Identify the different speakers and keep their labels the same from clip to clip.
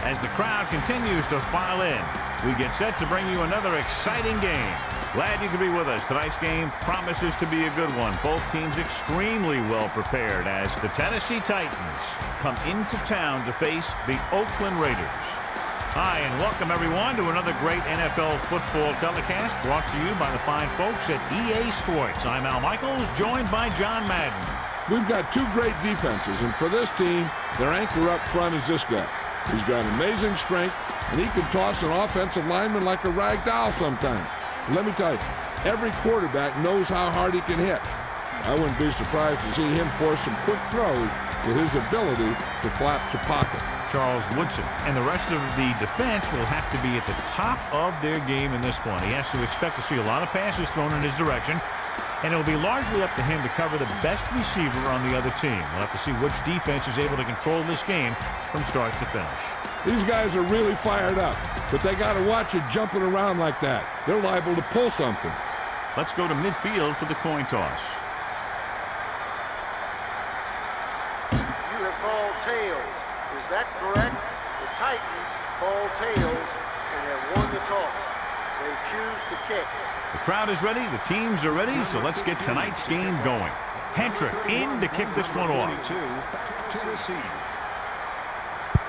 Speaker 1: as the crowd continues to file in. We get set to bring you another exciting game. Glad you could be with us. Tonight's game promises to be a good one. Both teams extremely well prepared as the Tennessee Titans come into town to face the Oakland Raiders. Hi, and welcome everyone to another great NFL football telecast brought to you by the fine folks at EA Sports. I'm Al Michaels, joined by John Madden.
Speaker 2: We've got two great defenses, and for this team, their anchor up front is this guy. He's got amazing strength, and he can toss an offensive lineman like a rag doll sometimes. Let me tell you, every quarterback knows how hard he can hit. I wouldn't be surprised to see him force some quick throws with his ability to collapse the pocket.
Speaker 1: Charles Woodson and the rest of the defense will have to be at the top of their game in this one. He has to expect to see a lot of passes thrown in his direction, and it will be largely up to him to cover the best receiver on the other team. We'll have to see which defense is able to control this game from start to finish.
Speaker 2: These guys are really fired up, but they got to watch it jumping around like that. They're liable to pull something.
Speaker 1: Let's go to midfield for the coin toss.
Speaker 3: You have called tails. Is that correct? The Titans call tails and have won the toss. They choose to kick.
Speaker 1: The crowd is ready. The teams are ready. So let's get tonight's game going. Hentrick in to kick this one off.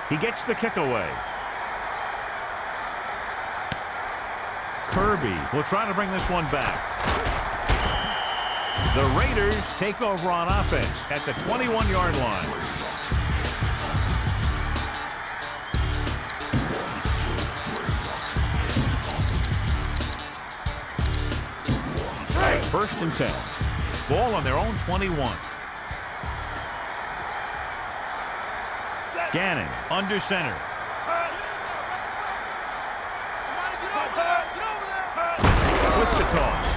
Speaker 1: He gets the kick away. Kirby will try to bring this one back. The Raiders take over on offense at the 21-yard line. First and 10. Ball on their own 21. Gannon under center. With the toss.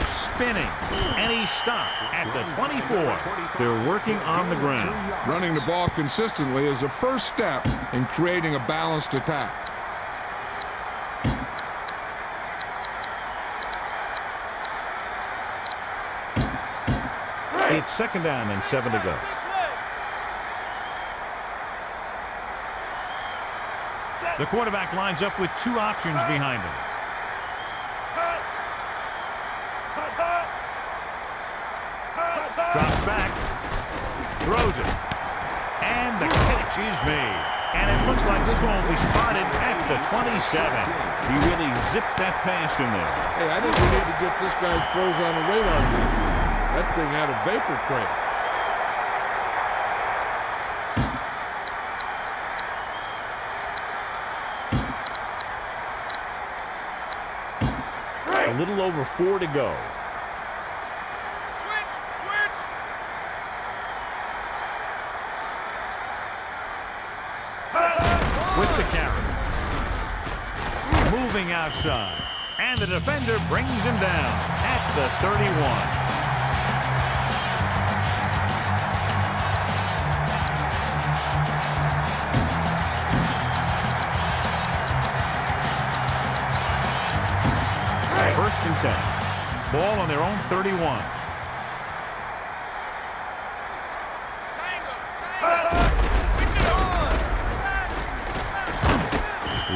Speaker 1: Spinning. And he stopped at the 24. They're working on the ground.
Speaker 2: Running the ball consistently is the first step in creating a balanced attack.
Speaker 1: It's second down and 7 to go. The quarterback lines up with two options behind him. Drops back. Throws it. And the catch is made. And it looks like this one will be spotted at the 27. He really zipped that pass in there.
Speaker 2: Hey, I think we need to get this guy's throws on the radar game. That thing had a vapor trail.
Speaker 1: A little over 4 to go.
Speaker 4: Switch!
Speaker 1: With the carry. Moving outside. And the defender brings him down at the 31. First and 10. Ball on their own 31.
Speaker 4: Switch it on!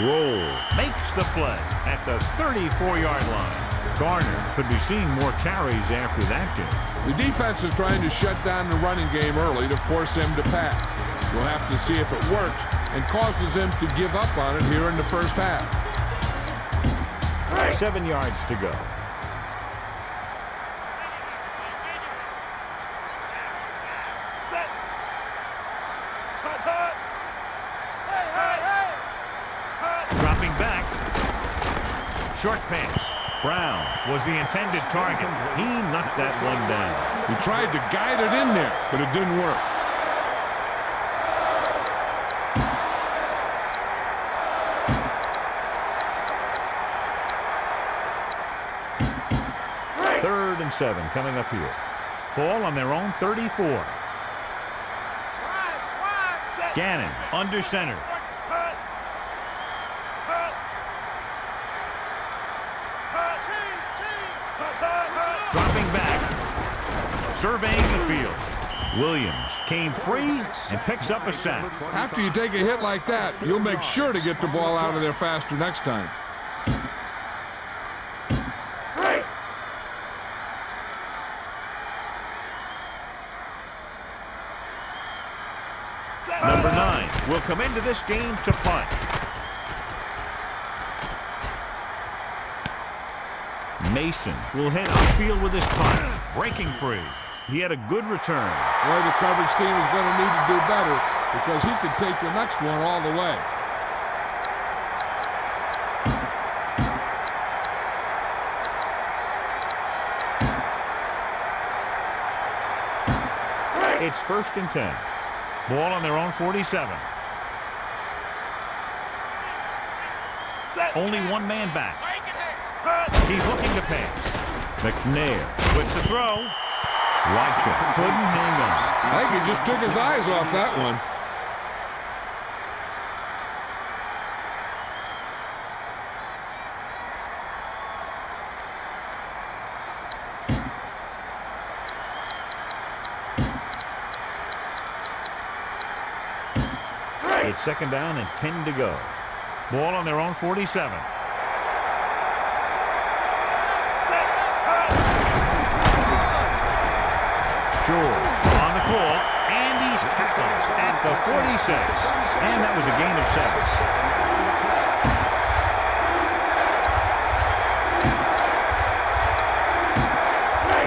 Speaker 1: Roll. Makes the play at the 34-yard line. Garner could be seeing more carries after that game.
Speaker 2: The defense is trying to shut down the running game early to force him to pass. We'll have to see if it works and causes him to give up on it here in the first half.
Speaker 1: 7 yards to go. Dropping back. Short pass. Brown was the intended target. He knocked that one down.
Speaker 2: He tried to guide it in there, but it didn't work.
Speaker 1: Third and 7 coming up here. Ball on their own 34. Gannon under center. Dropping back. Surveying the field. Williams came free and picks up a sack.
Speaker 2: After you take a hit like that, you'll make sure to get the ball out of there faster next time.
Speaker 1: Number 9 will come into this game to punt. Mason will head upfield with his punt, breaking free. He had a good return.
Speaker 2: Boy, the coverage team is going to need to do better because he could take the next one all the way.
Speaker 1: It's 1st and 10. Ball on their own 47. Only one man back. He's looking to pass. McNair with the throw. Watcher couldn't hang on.
Speaker 2: I think he just took his eyes off that one.
Speaker 1: It's 2nd down and 10 to go. Ball on their own 47. George on the call, and he's tackled at the 46. And that was a gain of 7.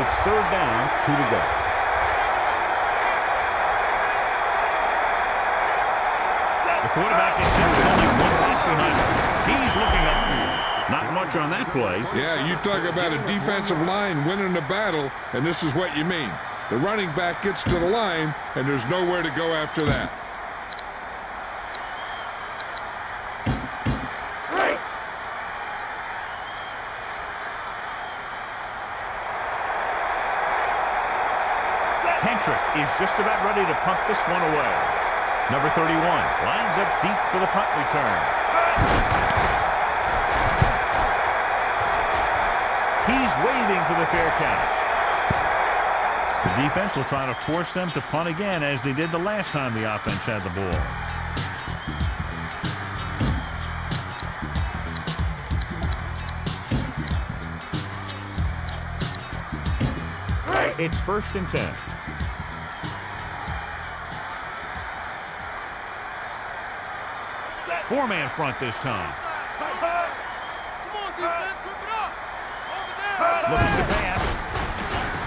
Speaker 1: It's 3rd down, 2 to go. The quarterback gets set with only one pass behind him. He's looking upfield. Not much on that play.
Speaker 2: Yeah, you talk about a defensive line winning the battle, and this is what you mean. The running back gets to the line, and there's nowhere to go after that.
Speaker 1: Hentrick is just about ready to punt this one away. Number 31 lines up deep for the punt return. He's waving for the fair catch. The defense will try to force them to punt again as they did the last time the offense had the ball. It's 1st and 10. Four-man front this time. Looking to pass.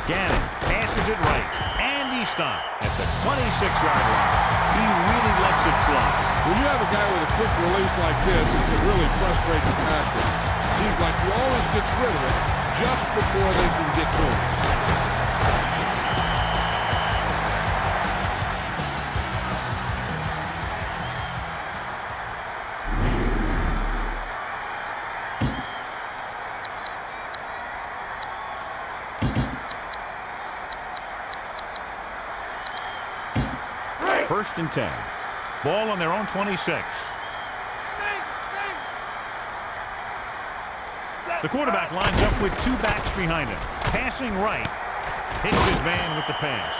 Speaker 1: Gannon passes it right. And he stopped at the 26-yard line. He really lets it fly.
Speaker 2: When you have a guy with a quick release like this, it can really frustrate the tackler. Seems like he always gets rid of it just before they can get to him.
Speaker 1: First and 10. Ball on their own 26. The quarterback lines up with two backs behind him. Passing right. Hits his man with the pass.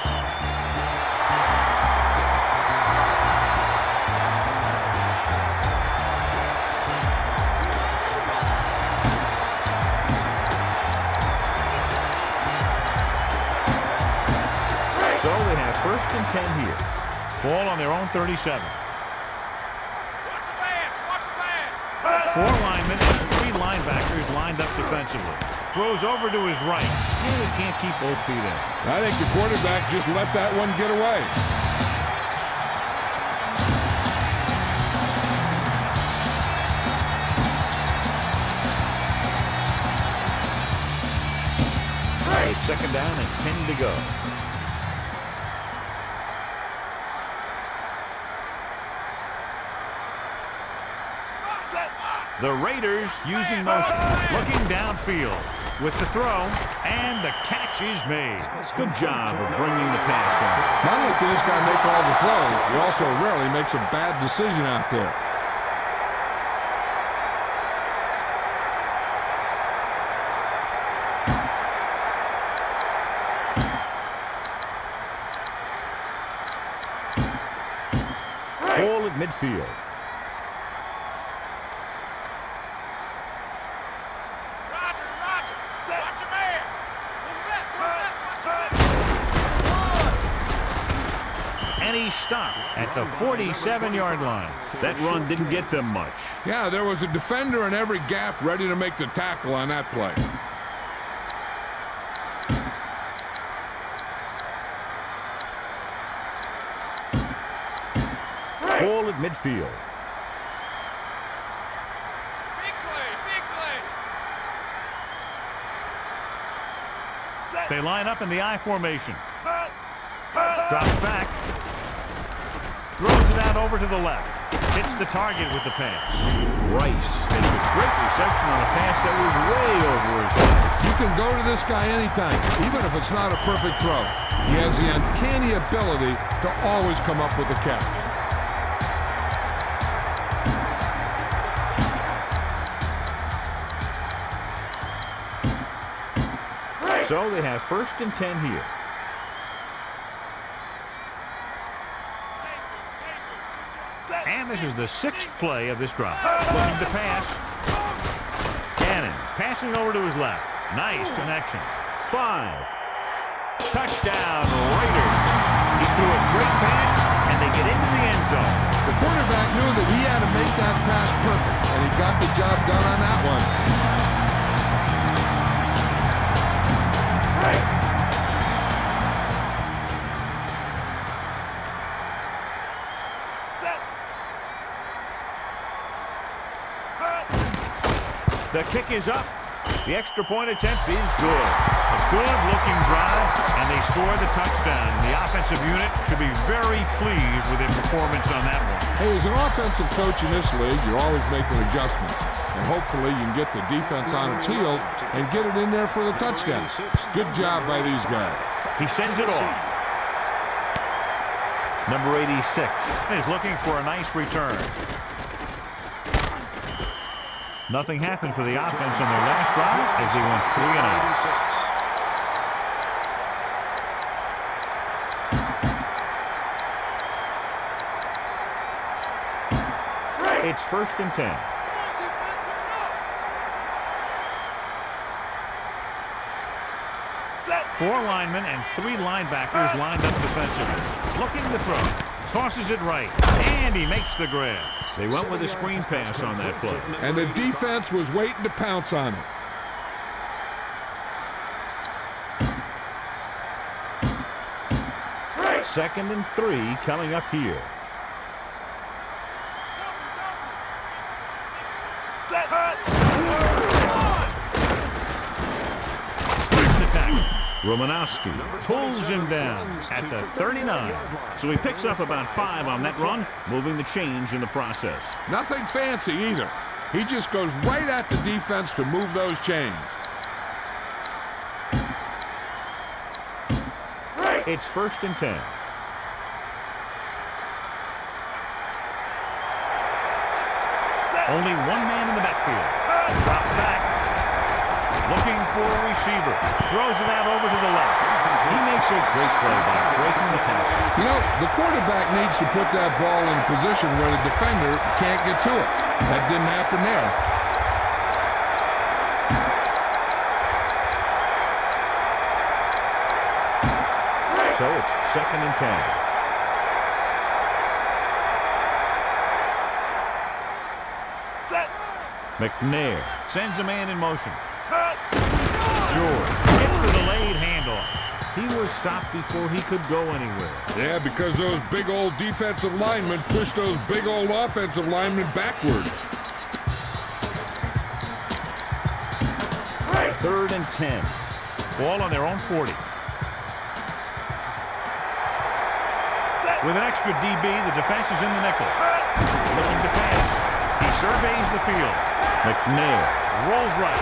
Speaker 1: So they have 1st and 10 here. Ball on their own 37.
Speaker 4: Watch the pass! Watch the pass!
Speaker 1: 4 linemen and 3 linebackers lined up defensively. Throws over to his right. And he can't keep both feet in.
Speaker 2: I think the quarterback just let that one get away.
Speaker 1: It's 2nd down and 10 to go. The Raiders using motion, looking downfield with the throw, and the catch is made. Good job of bringing the pass in.
Speaker 2: Not only can this guy make all the throws, he also rarely makes a bad decision out there.
Speaker 1: midfield.
Speaker 4: Roger, Roger. Watch your man. Move back, watch your man.
Speaker 1: And he stopped at the 47-yard line. That run didn't get them much.
Speaker 2: Yeah, there was a defender in every gap ready to make the tackle on that play.
Speaker 1: Ball at midfield.
Speaker 4: Big play, big play.
Speaker 1: They line up in the I formation. Drops back. Throws it out over to the left. Hits the target with the pass. Rice makes a great reception on a pass that was way over his head.
Speaker 2: You can go to this guy anytime, even if it's not a perfect throw. He has the uncanny ability to always come up with a catch.
Speaker 1: So they have 1st and 10 here. And this is the 6th play of this drive. Looking to pass. Cannon passing over to his left. Nice connection. 5. Touchdown, Raiders. He threw a great pass, and they get into the end zone.
Speaker 2: The quarterback knew that he had to make that pass perfect, and he got the job done on that one.
Speaker 1: The kick is up. The extra point attempt is good. A good-looking drive, and they score the touchdown. The offensive unit should be very pleased with their performance on that one.
Speaker 2: Hey, as an offensive coach in this league, you're always making adjustments. And hopefully you can get the defense on its heels and get it in there for the touchdown. Good job by these guys.
Speaker 1: He sends it off. Number 86 is looking for a nice return. Nothing happened for the offense on their last drive as they went 3 and out. It's 1st and 10. Four linemen and 3 linebackers lined up defensively. Looking to throw. Tosses it right. And he makes the grab. They went with a screen pass on that play.
Speaker 2: And the defense was waiting to pounce on it.
Speaker 1: Second and 3 coming up here. Starts the tackle. Romanowski pulls him down at the 39. So he picks up about 5 on that run, moving the chains in the process.
Speaker 2: Nothing fancy either. He just goes right at the defense to move those chains.
Speaker 1: It's 1st and 10. Only one man in the backfield. Drops back. Looking for a receiver. Throws it out over to the left. He makes a great play by breaking the pass.
Speaker 2: You know, the quarterback needs to put that ball in a position where the defender can't get to it. That didn't happen there.
Speaker 1: So it's 2nd and 10. McNair sends a man in motion. George gets the delayed handoff. He was stopped before he could go anywhere.
Speaker 2: Yeah, because those big old defensive linemen pushed those big old offensive linemen backwards.
Speaker 1: 3rd and 10. Ball on their own 40. With an extra DB, the defense is in the nickel. Looking to pass. He surveys the field. McNair rolls right.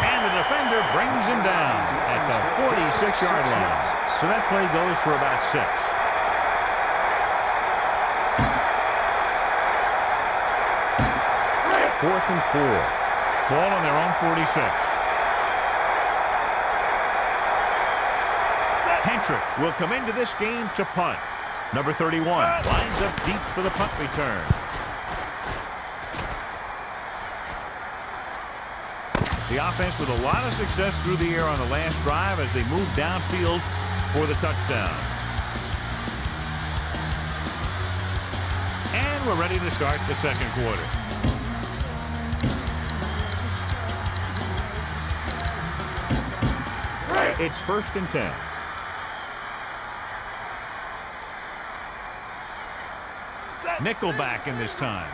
Speaker 1: And the defender brings him down at the 46-yard line. So that play goes for about 6. Fourth and 4. Ball on their own 46. Hentrick will come into this game to punt. Number 31 lines up deep for the punt return. The offense with a lot of success through the air on the last drive as they move downfield for the touchdown. And we're ready to start the second quarter. It's 1st and 10. Nickelback in this time.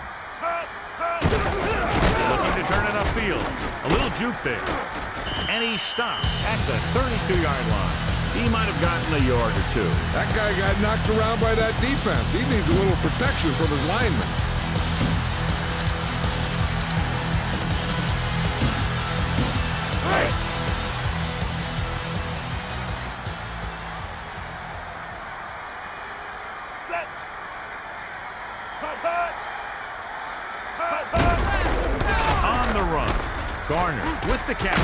Speaker 1: Looking to turn it upfield. A little juke there. And he stopped at the 32-yard line. He might have gotten a yard or two.
Speaker 2: That guy got knocked around by that defense. He needs a little protection from his linemen.
Speaker 1: On the run. Garner with the catch.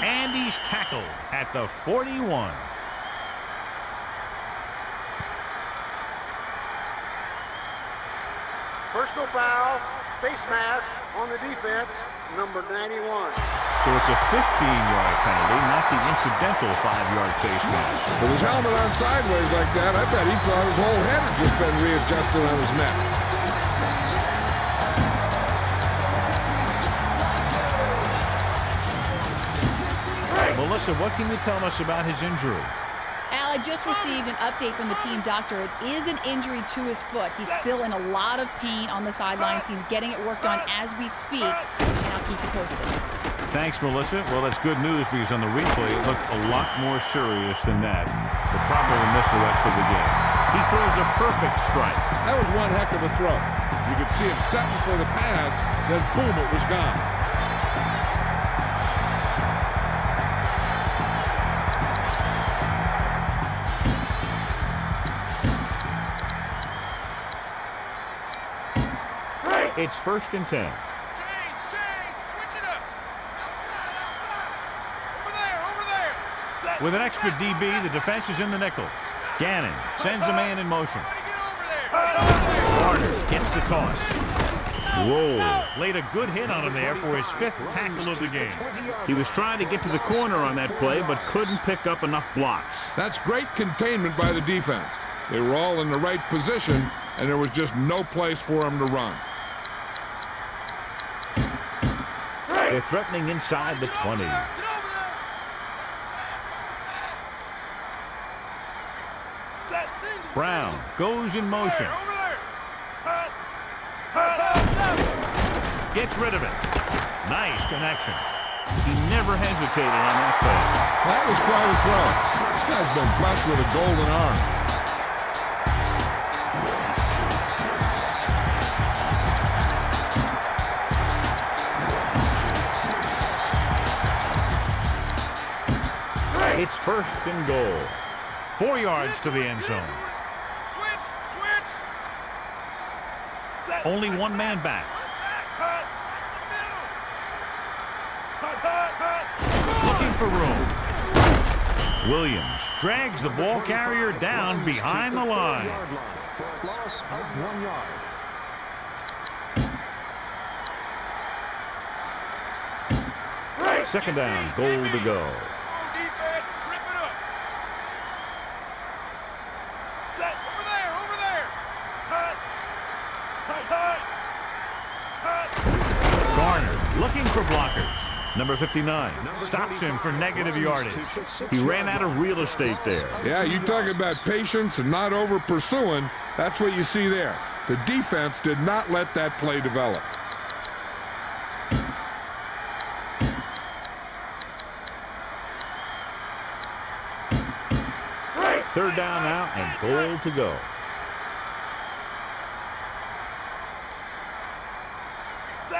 Speaker 1: And he's tackled at the 41.
Speaker 3: Personal foul, face mask on the defense, number 91.
Speaker 1: So it's a 15-yard penalty, not the incidental 5-yard face mask.
Speaker 2: With his helmet on sideways like that, I bet he thought his whole head had just been readjusted on his neck.
Speaker 1: Melissa, what can you tell us about his injury?
Speaker 5: Al, I just received an update from the team doctor. It is an injury to his foot. He's still in a lot of pain on the sidelines. He's getting it worked on as we speak, and I'll keep you posted.
Speaker 1: Thanks, Melissa. Well, that's good news because on the replay, it looked a lot more serious than that. He'll probably miss the rest of the game. He throws a perfect strike.
Speaker 2: That was one heck of a throw. You could see him setting for the pass, then boom, it was gone.
Speaker 1: It's 1st and 10.
Speaker 4: Change, switch it up. Outside. Over there.
Speaker 1: With an extra DB, the defense is in the nickel. Gannon sends a man in motion.
Speaker 4: Get over there.
Speaker 1: Garner gets the toss. Whoa. Laid a good hit on him there for his 5th tackle of the game. He was trying to get to the corner on that play, but couldn't pick up enough blocks.
Speaker 2: That's great containment by the defense. They were all in the right position, and there was just no place for him to run.
Speaker 1: They're threatening inside the 20. Brown goes in motion. Gets rid of it. Nice connection. He never hesitated on that pass.
Speaker 2: That was quite a throw. This guy's been blessed with a golden arm.
Speaker 1: It's 1st and goal. 4 yards to the end zone.
Speaker 4: Switch.
Speaker 1: Only one man back. Looking for room. Williams drags the ball carrier down behind the line.
Speaker 6: Loss of 1 yard.
Speaker 1: Second down, goal to go.
Speaker 4: Defense, rip it up. Over there.
Speaker 1: Garner looking for blockers. Number 59 stops him for negative yardage. He ran out of real estate there.
Speaker 2: Yeah, you talk about patience and not over pursuing. That's what you see there. The defense did not let that play develop.
Speaker 1: Third down now and goal to go.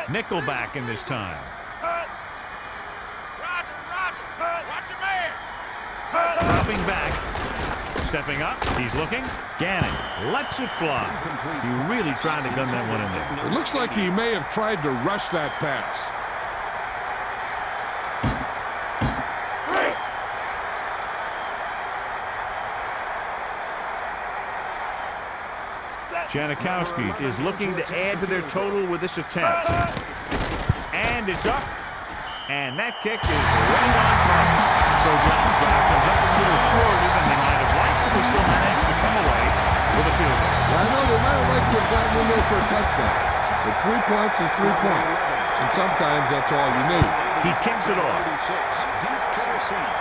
Speaker 1: Nickelback in this time.
Speaker 4: Roger. Watch your man.
Speaker 1: Dropping back. Stepping up. He's looking. Gannon lets it fly. He really tried to gun that one in there.
Speaker 2: It looks like he may have tried to rush that pass.
Speaker 1: Janikowski is looking to add to their total with this attempt. And it's up. And that kick is right on target. So John's drive comes up a little shorter than they might have liked, but they still managed to come away with a field goal.
Speaker 2: Well, I know they might have liked to have gotten in there for a touchdown. But 3 points is 3 points. And sometimes that's all you need.
Speaker 1: He kicks it off.
Speaker 6: Deep to receive.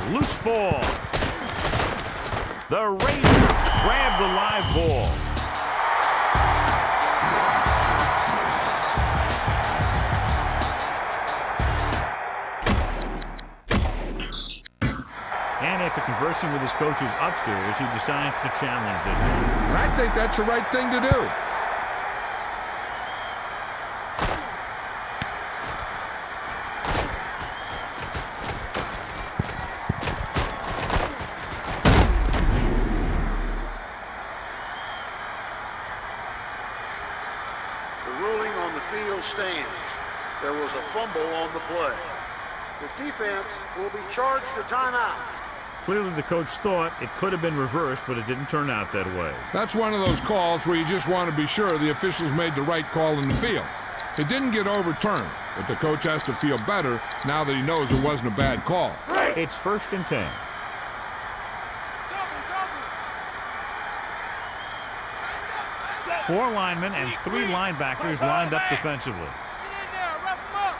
Speaker 1: Loose ball. The Raiders grab the live ball. And after conversing with his coaches upstairs, he decides to challenge this one.
Speaker 2: I think that's the right thing to do.
Speaker 3: Stands. There was a fumble on the play. The defense will be charged a timeout.
Speaker 1: Clearly the coach thought it could have been reversed, but it didn't turn out that way.
Speaker 2: That's one of those calls where you just want to be sure the officials made the right call in the field. It didn't get overturned, but the coach has to feel better now that he knows it wasn't a bad call.
Speaker 1: It's 1st and 10. Four linemen and 3 linebackers lined up defensively.
Speaker 4: Get in there, rough him up.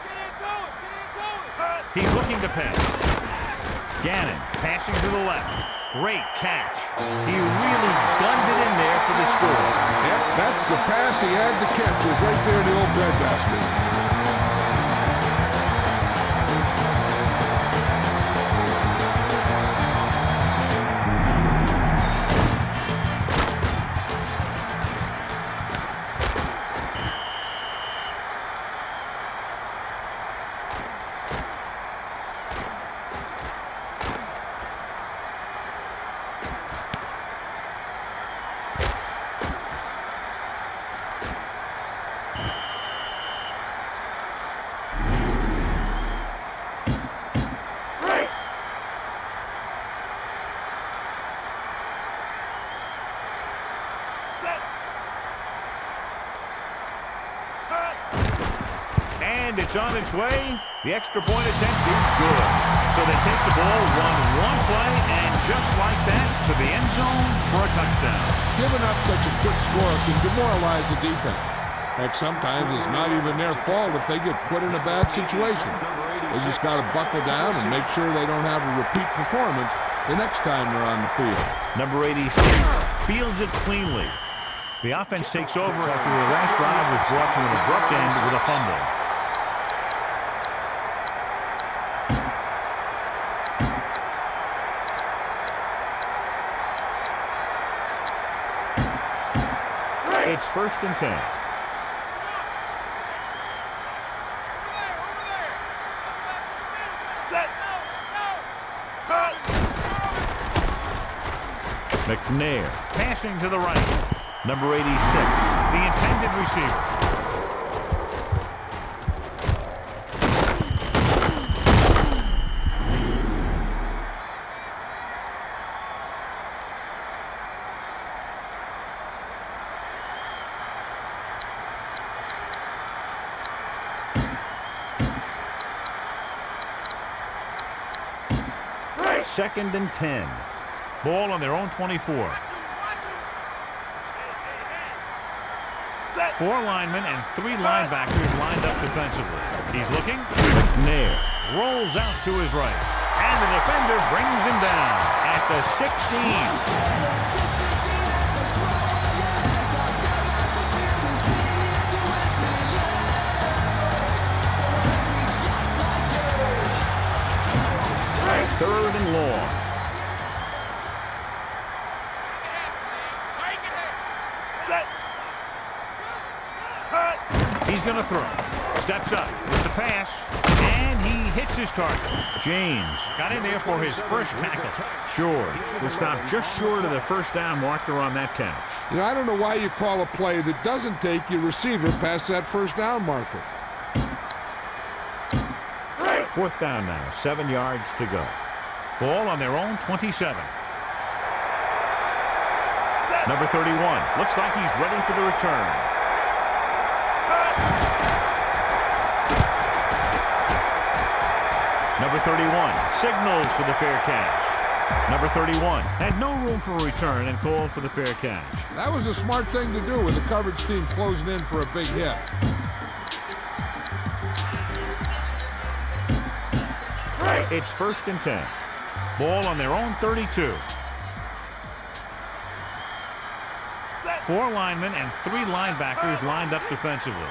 Speaker 4: Get into it, get into it.
Speaker 1: He's looking to pass. Gannon passing to the left. Great catch. He really gunned it in there for the score.
Speaker 2: Yep, that's the pass he had to catch. Was right there in the old breadbasket.
Speaker 1: And it's on its way. The extra point attempt is good. So they take the ball, run one play, and just like that, to the end zone for a touchdown.
Speaker 2: Giving up such a quick score can demoralize the defense. Heck, sometimes it's not even their fault if they get put in a bad situation. They just got to buckle down and make sure they don't have a repeat performance the next time they're on the field.
Speaker 1: Number 86 fields it cleanly. The offense takes over after the last drive was brought to an abrupt end with a fumble. It's 1st and 10. McNair passing to the right. Number 86, the intended receiver. Second and 10. Ball on their own 24. 4 linemen and 3 linebackers lined up defensively. He's looking. McNair rolls out to his right. And the defender brings him down at the 16. Third and long. He's going to throw. Steps up with the pass, and he hits his target. James got in there for his first tackle. George will stop just short of the first down marker on that catch.
Speaker 2: You know, I don't know why you call a play that doesn't take your receiver past that first down marker.
Speaker 1: 4th down now, 7 yards to go. Ball on their own 27. Number 31 looks like he's ready for the return. Number 31 signals for the fair catch. Number 31 had no room for a return and called for the fair catch.
Speaker 2: That was a smart thing to do with the coverage team closing in for a big hit.
Speaker 1: It's 1st and 10. Ball on their own 32. 4 linemen and 3 linebackers lined up defensively.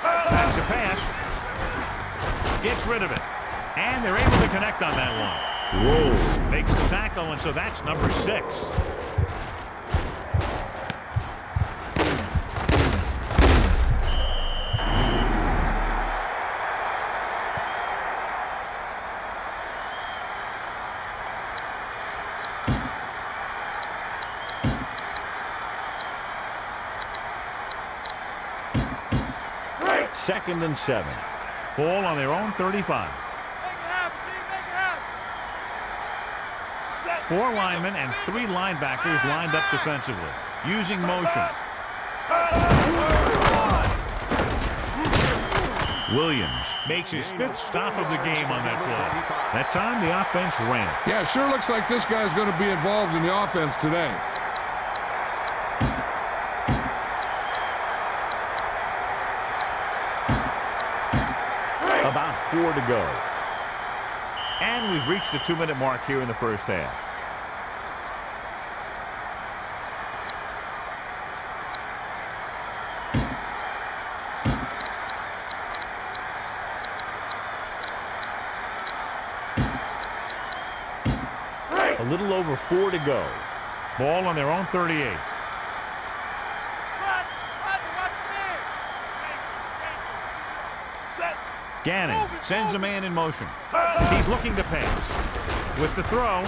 Speaker 1: That's a pass. Gets rid of it. And they're able to connect on that one. Whoa. Makes the tackle, and so that's number 6. Second and 7. Ball on their own 35. 4 linemen and 3 linebackers lined up defensively. Using motion. Williams makes his 5th stop of the game on that play. That time the offense ran it.
Speaker 2: Yeah, sure looks like this guy's going to be involved in the offense today.
Speaker 1: About 4 to go. And we've reached the 2-minute mark here in the first half. A little over 4 to go. Ball on their own 38. Gannon sends a man in motion. He's looking to pass. With the throw,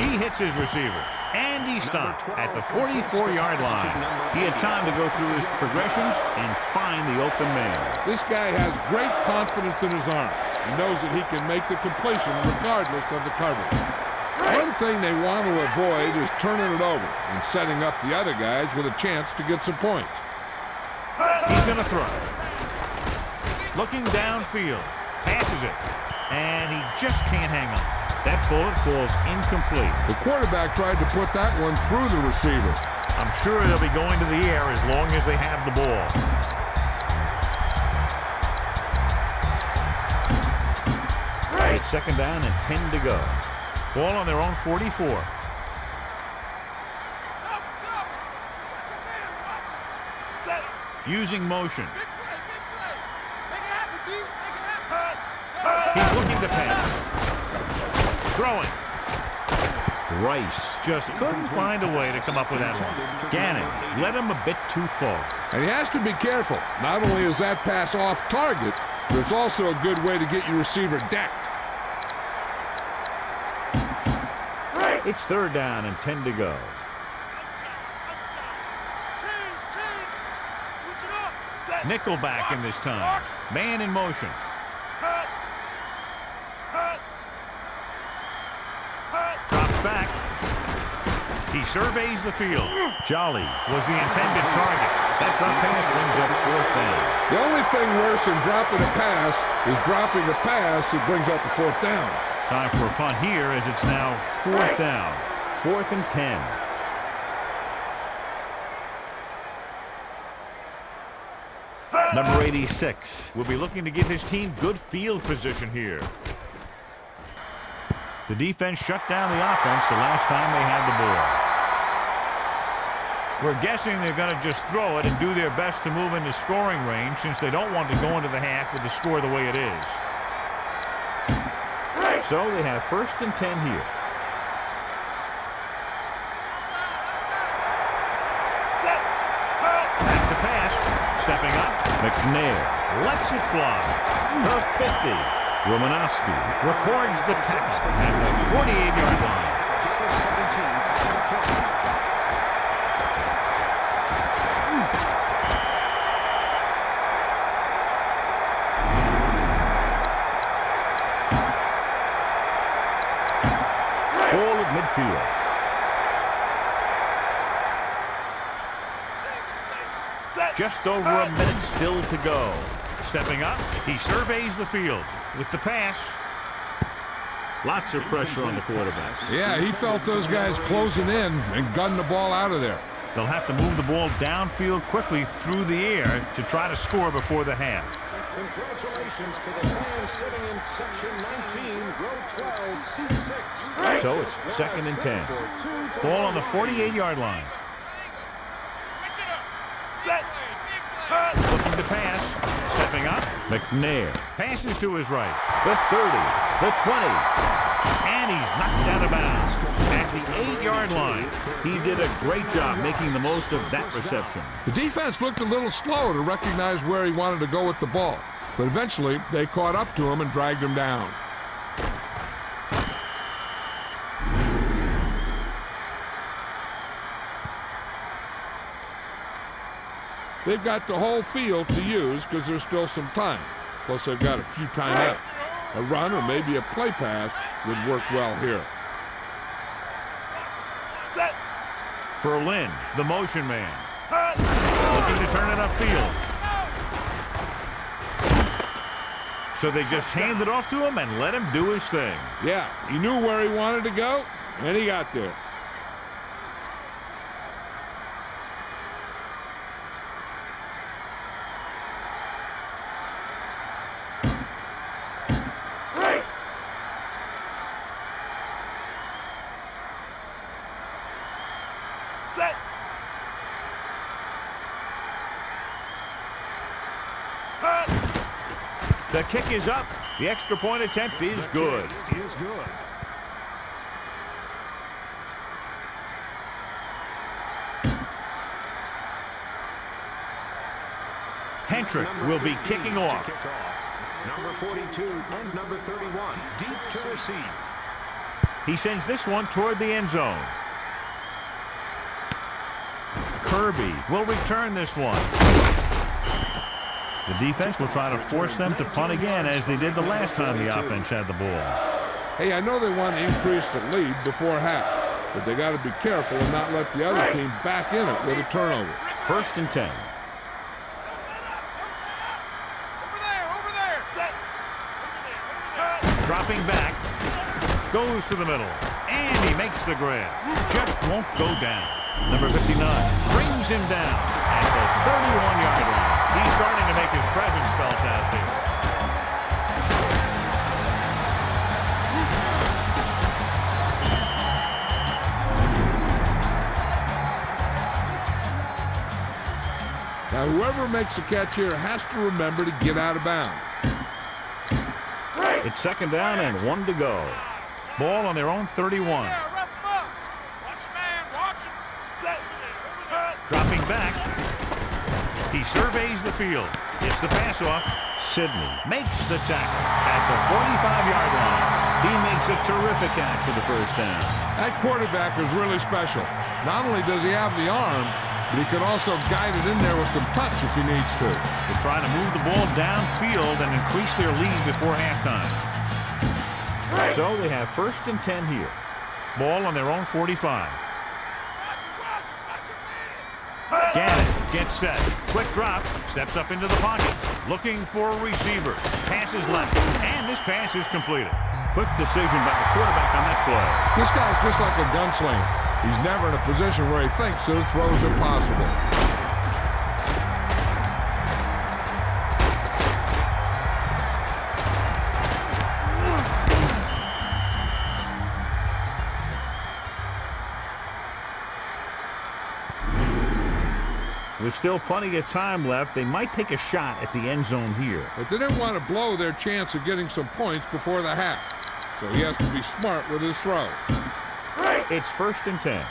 Speaker 1: he hits his receiver. And he stopped at the 44-yard line. He had time to go through his progressions and find the open man.
Speaker 2: This guy has great confidence in his arm. He knows that he can make the completion regardless of the coverage. One thing they want to avoid is turning it over and setting up the other guys with a chance to get some points.
Speaker 1: He's going to throw. Looking downfield. Passes it. And he just can't hang on. That bullet falls incomplete.
Speaker 2: The quarterback tried to put that one through the receiver.
Speaker 1: I'm sure they'll be going to the air as long as they have the ball. It's 2nd down and 10 to go. Ball on their own 44. Using motion. He's looking to pass. Throwing. Rice just couldn't find a way to come up with that one. Gannon led him a bit too far.
Speaker 2: And he has to be careful. Not only is that pass off target, but it's also a good way to get your receiver decked.
Speaker 1: It's 3rd down and 10 to go. Nickelback in this time. Man in motion. Drops back. He surveys the field. Jolly was the intended target. That drop pass brings up 4th down.
Speaker 2: The only thing worse than dropping a pass is dropping a pass that brings up a 4th down.
Speaker 1: Time for a punt here as it's now 4th down. 4th and 10. Number 86 will be looking to give his team good field position here. The defense shut down the offense the last time they had the ball. We're guessing they're going to just throw it and do their best to move into scoring range since they don't want to go into the half with the score the way it is. So they have 1st and 10 here. Back to pass. Stepping up. McNair lets it fly. The 50. Romanowski records the tackle at the 48-yard line. field. Just over a minute still to go. Stepping up, he surveys the field with the pass. Lots of pressure on the quarterback.
Speaker 2: Yeah, he felt those guys closing in and gunning the ball out of there.
Speaker 1: They'll have to move the ball downfield quickly through the air to try to score before the half.
Speaker 6: Congratulations to the fans sitting in section 19, row 12, seat 6.
Speaker 1: So it's 2nd and 10. Ball on the 48-yard line.
Speaker 4: Switch it up. Set.
Speaker 1: Looking to pass. Stepping up, McNair. Passes to his right. The 30, the 20. And he's knocked out of bounds. At the 8-yard line, he did a great job making the most of that reception.
Speaker 2: The defense looked a little slow to recognize where he wanted to go with the ball. But eventually, they caught up to him and dragged him down. They've got the whole field to use because there's still some time. Plus, they've got a few timeouts. A run or maybe a play pass would work well here.
Speaker 4: Set.
Speaker 1: Berlin, the motion man. Looking to turn it upfield. So they just hand it off to him and let him do his thing.
Speaker 2: Yeah, he knew where he wanted to go, and he got there.
Speaker 4: Set.
Speaker 1: The kick is up. The extra point attempt is good.
Speaker 6: Is good.
Speaker 1: Hentrick will be kicking off.
Speaker 6: Number 42 and number 31, deep to receive.
Speaker 1: He sends this one toward the end zone. Kirby will return this one. The defense will try to force them to punt again as they did the last time the offense had the ball.
Speaker 2: Hey, I know they want to increase the lead before half, but they got to be careful and not let the other team back in it with a turnover.
Speaker 1: 1st and 10.
Speaker 4: Over there. Set.
Speaker 1: Dropping back. Goes to the middle. And he makes the grab. Just won't go down. Number 59 brings him down at the 31-yard line. He's starting to make his presence felt out there.
Speaker 2: Now, whoever makes the catch here has to remember to get out of bounds.
Speaker 1: It's 2nd down and 1 to go. Ball on their own 31.
Speaker 4: Yeah, rough him up. Watch him, man. Watch him. Set.
Speaker 1: Dropping back. He surveys the field. Gets the pass off. Sidney makes the tackle at the 45-yard line. He makes a terrific catch for the 1st down.
Speaker 2: That quarterback is really special. Not only does he have the arm, but he can also guide it in there with some touch if he needs to.
Speaker 1: They're trying to move the ball downfield and increase their lead before halftime. So they have 1st and 10 here. Ball on their own 45. Gannon gets set. Quick drop. Steps up into the pocket. Looking for a receiver. Passes left. And this pass is completed. Quick decision by the quarterback on that play.
Speaker 2: This guy's just like a gunslinger. He's never in a position where he thinks that his throw is impossible.
Speaker 1: There's still plenty of time left. They might take a shot at the end zone here.
Speaker 2: But they didn't want to blow their chance of getting some points before the half. So he has to be smart with his throw.
Speaker 1: It's 1st and 10.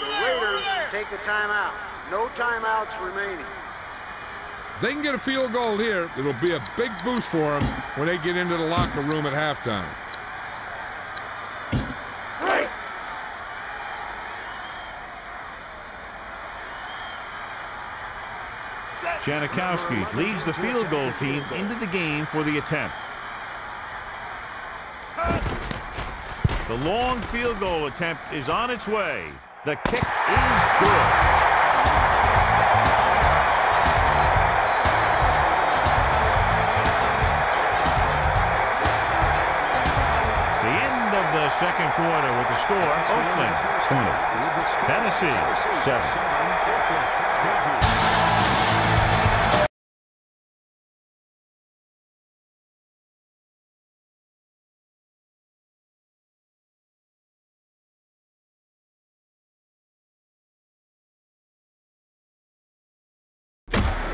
Speaker 3: The Raiders take a timeout. No timeouts remaining.
Speaker 2: If they can get a field goal here, it'll be a big boost for them when they get into the locker room at halftime.
Speaker 1: Janikowski leads the field goal team into the game for the attempt. The long field goal attempt is on its way. The kick is good. It's the end of the second quarter with the score, Oakland 20, Tennessee 7.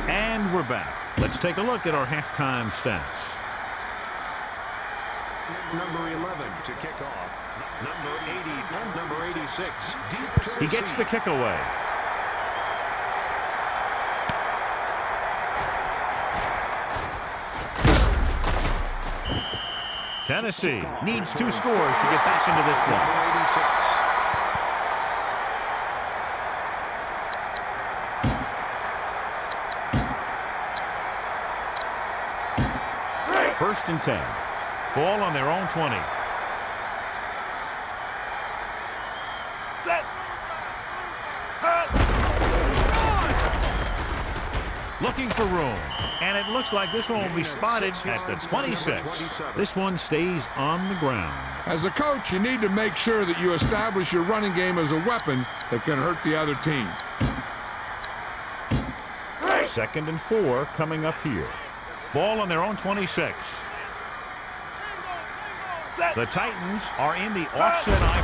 Speaker 1: And we're back. Let's take a look at our halftime stats.
Speaker 6: Number 11 to kick off. Number 80 and number 86. Deep to
Speaker 1: He gets the kick away. Tennessee needs 2 scores to get back into this one. First and 10. Ball on their own 20.
Speaker 4: Set.
Speaker 1: Looking for room. And it looks like this one will be spotted at the 26. This one stays on the ground.
Speaker 2: As a coach, you need to make sure that you establish your running game as a weapon that can hurt the other team.
Speaker 1: Second and 4 coming up here. Ball on their own 26. The Titans are in the offset I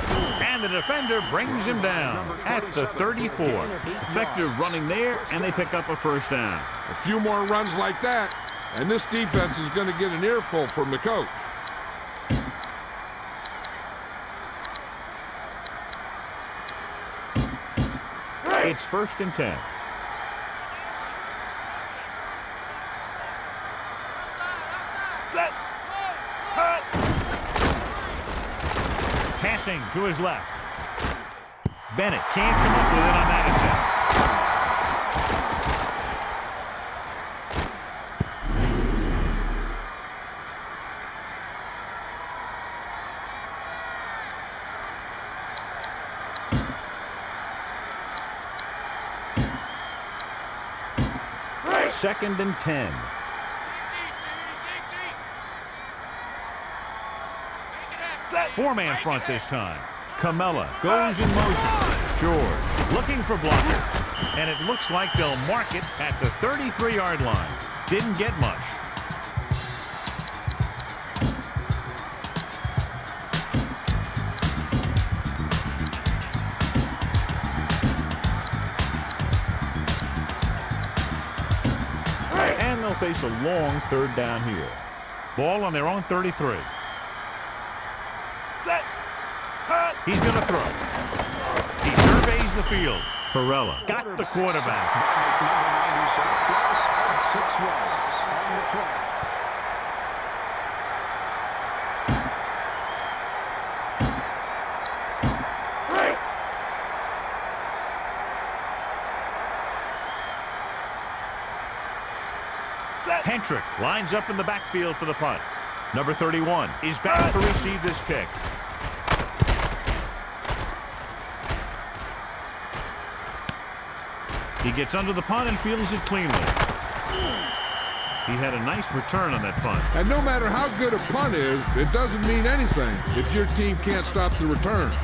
Speaker 1: formation. And the defender brings him down at the 34. Effective running there, and they pick up a first down.
Speaker 2: A few more runs like that, and this defense is going to get an earful from the coach.
Speaker 1: It's first and 10. Passing to his left. Bennett can't come up with it on that attempt. Second and 10. Four-man front this time. Camella goes in motion. George looking for blocker. And it looks like they'll mark it at the 33-yard line. Didn't get much. And they'll face a long third down here. Ball on their own 33. He's going to throw. He surveys the field. Perella got the quarterback.
Speaker 6: 6 yards on the play.
Speaker 1: Hentrick lines up in the backfield for the punt. Number 31 is back to receive this kick. He gets under the punt and fields it cleanly. He had a nice return on that punt.
Speaker 2: And no matter how good a punt is, it doesn't mean anything if your team can't stop the return.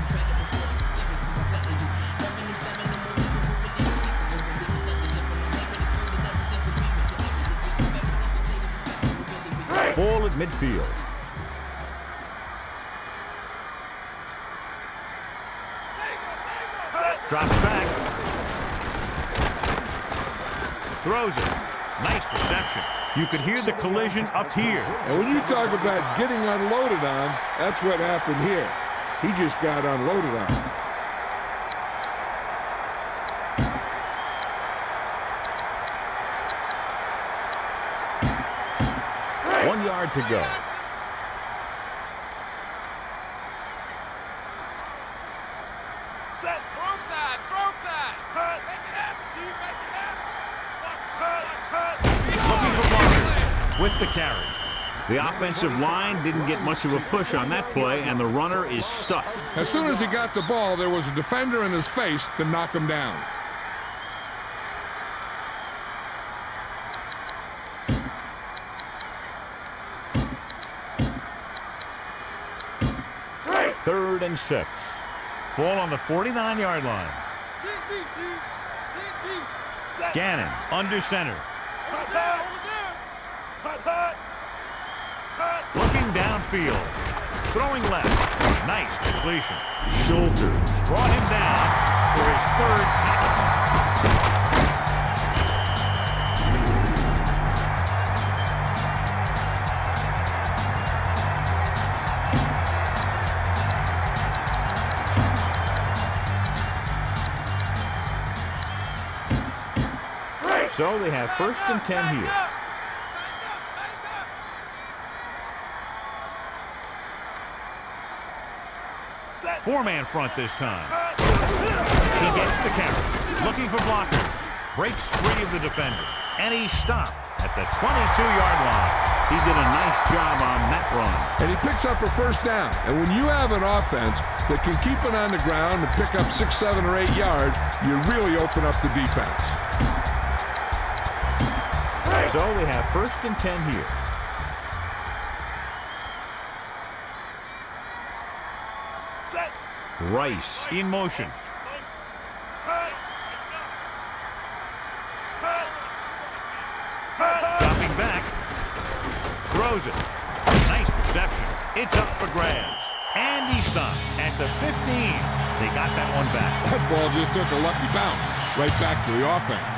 Speaker 1: Ball at midfield. Drops back. Throws it. Nice reception. You could hear the collision up here.
Speaker 2: And when you talk about getting unloaded on, that's what happened here. He just got unloaded on.
Speaker 1: 1 yard to go.
Speaker 4: Strong side, strong side. Make it happen, dude. Make it happen.
Speaker 1: Looking for Martin with the carry. The offensive line didn't get much of a push on that play, and the runner is stuffed.
Speaker 2: As soon as he got the ball, there was a defender in his face to knock him down.
Speaker 1: Third and 6. Ball on the 49-yard line. Gannon under center. Looking downfield. Throwing left. Nice completion. Shoulders brought him down for his third tackle. So they have first and 10 here. Four-man front this time. He gets the carry. Looking for blockers. Breaks free of the defender. And he stopped at the 22-yard line. He did a nice job on that run.
Speaker 2: And he picks up a first down. And when you have an offense that can keep it on the ground and pick up 6, 7, or 8 yards, you really open up the defense.
Speaker 1: So they have first and 10 here. Rice in motion. Dropping back. Throws it. Nice reception. It's up for grabs. And he stopped at the 15. They got that one back.
Speaker 2: That ball just took a lucky bounce right back to the offense.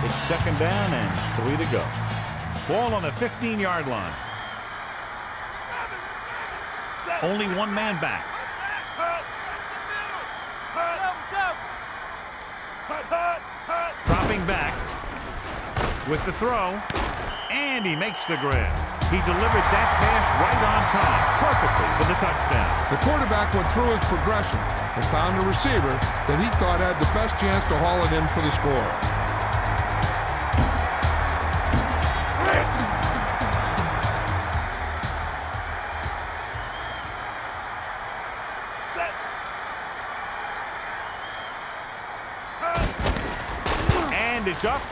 Speaker 1: It's second down and 3 to go. Ball on the 15-yard line. Only one man back. Dropping back with the throw, and he makes the grab. He delivered that pass right on time, perfectly for the touchdown.
Speaker 2: The quarterback went through his progression and found a receiver that he thought had the best chance to haul it in for the score.
Speaker 1: And it's up.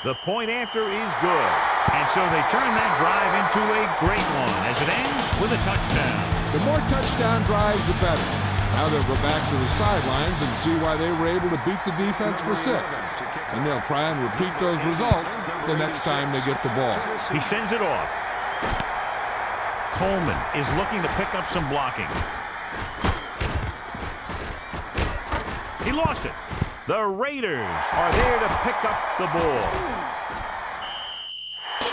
Speaker 1: The point after is good. And so they turn that drive into a great one as it ends with a touchdown.
Speaker 2: The more touchdown drives, the better. Now they'll go back to the sidelines and see why they were able to beat the defense for 6. And they'll try and repeat those results the next time they get the ball.
Speaker 1: He sends it off. Coleman is looking to pick up some blocking. He lost it. The Raiders are there to pick up the ball.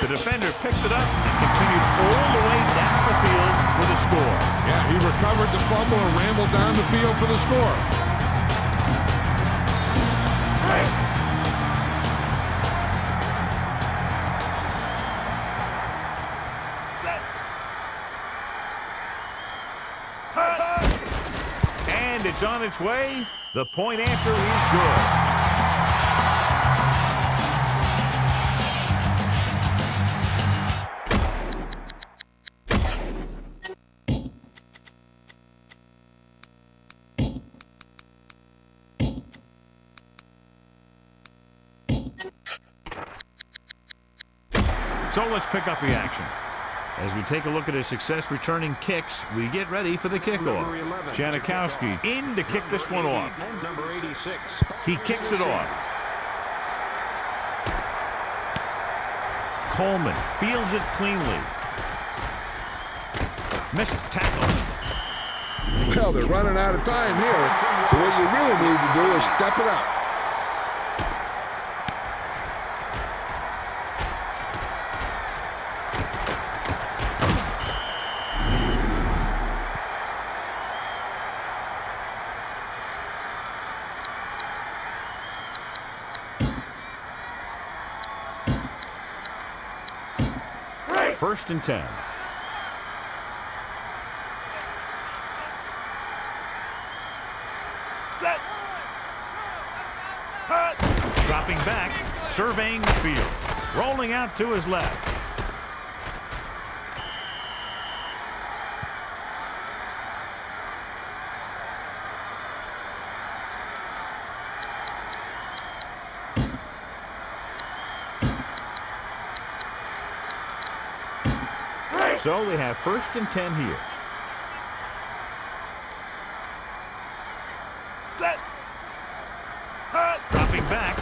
Speaker 1: The defender picked it up and continued all the way down the field for the score.
Speaker 2: Yeah, he recovered the fumble and rambled down the field for the score.
Speaker 1: And it's on its way. The point after is good. So let's pick up the action. As we take a look at his success returning kicks, we get ready for the kickoff. Janikowski in to kick this one off. He kicks it off. Coleman fields it cleanly. Missed tackle.
Speaker 2: Well, they're running out of time here. So what you really need to do is step it up.
Speaker 1: First and 10. surveying the field. Rolling out to his left. So they have 1st and 10 here.
Speaker 4: Set.
Speaker 1: Dropping back.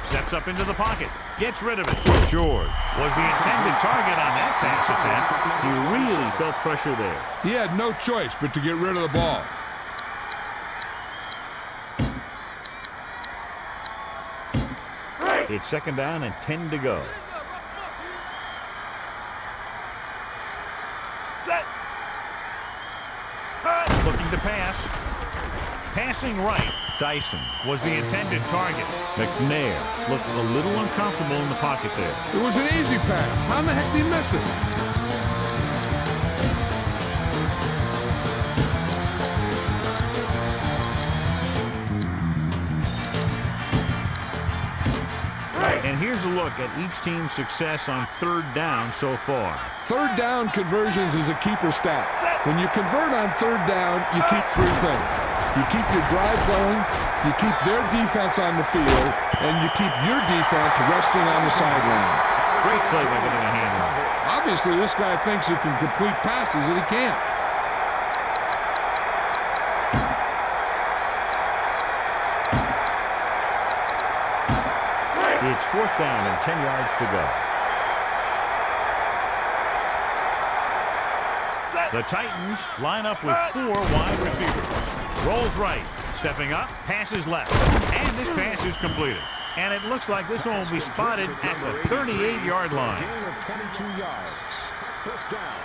Speaker 1: Steps up into the pocket. Gets rid of it. George was the intended target on that pass attempt. He really felt pressure there.
Speaker 2: He had no choice but to get rid of the ball.
Speaker 1: It's 2nd down and 10 to go.
Speaker 4: Set.
Speaker 1: Looking to pass. Passing right. Dyson was the intended target. McNair looked a little uncomfortable in the pocket there.
Speaker 2: It was an easy pass. How in the heck did he miss it?
Speaker 1: And here's a look at each team's success on 3rd down so far.
Speaker 2: 3rd down conversions is a keeper stat. When you convert on 3rd down, you keep 3 things. You keep your drive going, you keep their defense on the field, and you keep your defense resting on the sideline.
Speaker 1: Great play by getting a hand on it.
Speaker 2: Obviously, this guy thinks he can complete passes that he can't.
Speaker 1: It's 4th down and 10 yards to go. The Titans line up with 4 wide receivers. Rolls right, stepping up, passes left, and this pass is completed. And it looks like this one will be spotted at the 38-yard line.
Speaker 6: Gain of 22 yards. 1st down.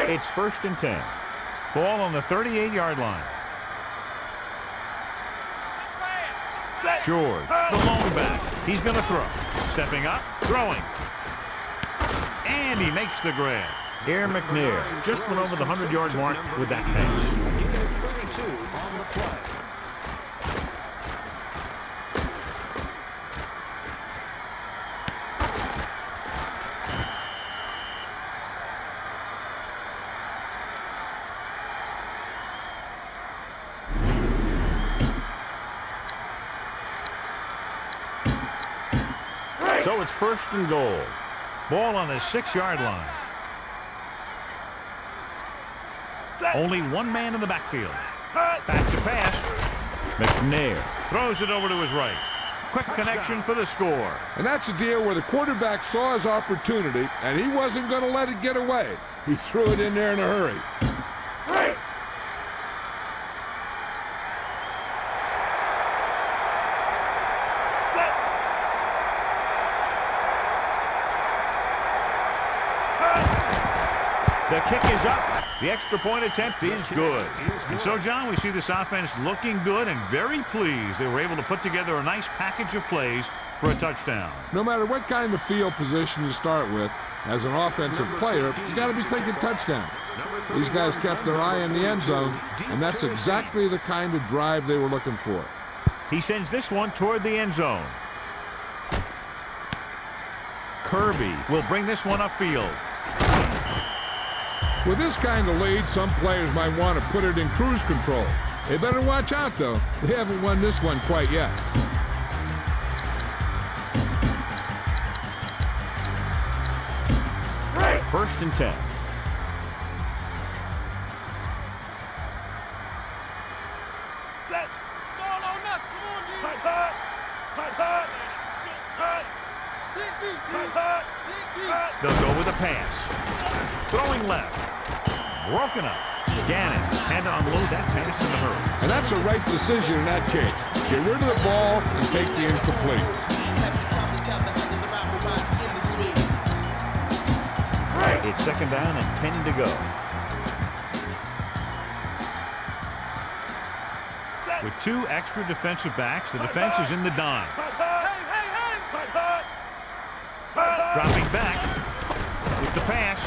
Speaker 1: It's 1st and 10. Ball on the 38-yard line. George, the lone back. He's going to throw. Stepping up, throwing. And he makes the grab. Air McNair just went over the 100-yard mark with that pass.
Speaker 6: Gain of 32 on the play.
Speaker 1: So it's 1st and goal. Ball on the 6-yard line. Only one man in the backfield. Back to pass. McNair throws it over to his right. Quick connection for the score.
Speaker 2: And that's a deal where the quarterback saw his opportunity, and he wasn't going to let it get away. He threw it in there in a hurry.
Speaker 1: The kick is up. The extra point attempt is good. And so, John, we see this offense looking good and very pleased. They were able to put together a nice package of plays for a touchdown.
Speaker 2: No matter what kind of field position you start with, as an offensive player, you got to be thinking touchdown. These guys kept their eye on the end zone, and that's exactly the kind of drive they were looking for.
Speaker 1: He sends this one toward the end zone. Kirby will bring this one upfield.
Speaker 2: With this kind of lead, some players might want to put it in cruise control. They better watch out, though. They haven't won this one quite yet.
Speaker 1: First and 10.
Speaker 4: Set. It's all on us. Come on, D. Hot. Dig.
Speaker 1: They'll go with a pass. Throwing left. Broken up. Gannon had to unload that pass in a hurry.
Speaker 2: And that's a right decision in that case. Get rid of the ball and take the incomplete.
Speaker 1: It's 2nd down and 10 to go. With 2 extra defensive backs, the defense is in the dime. Dropping back with the pass.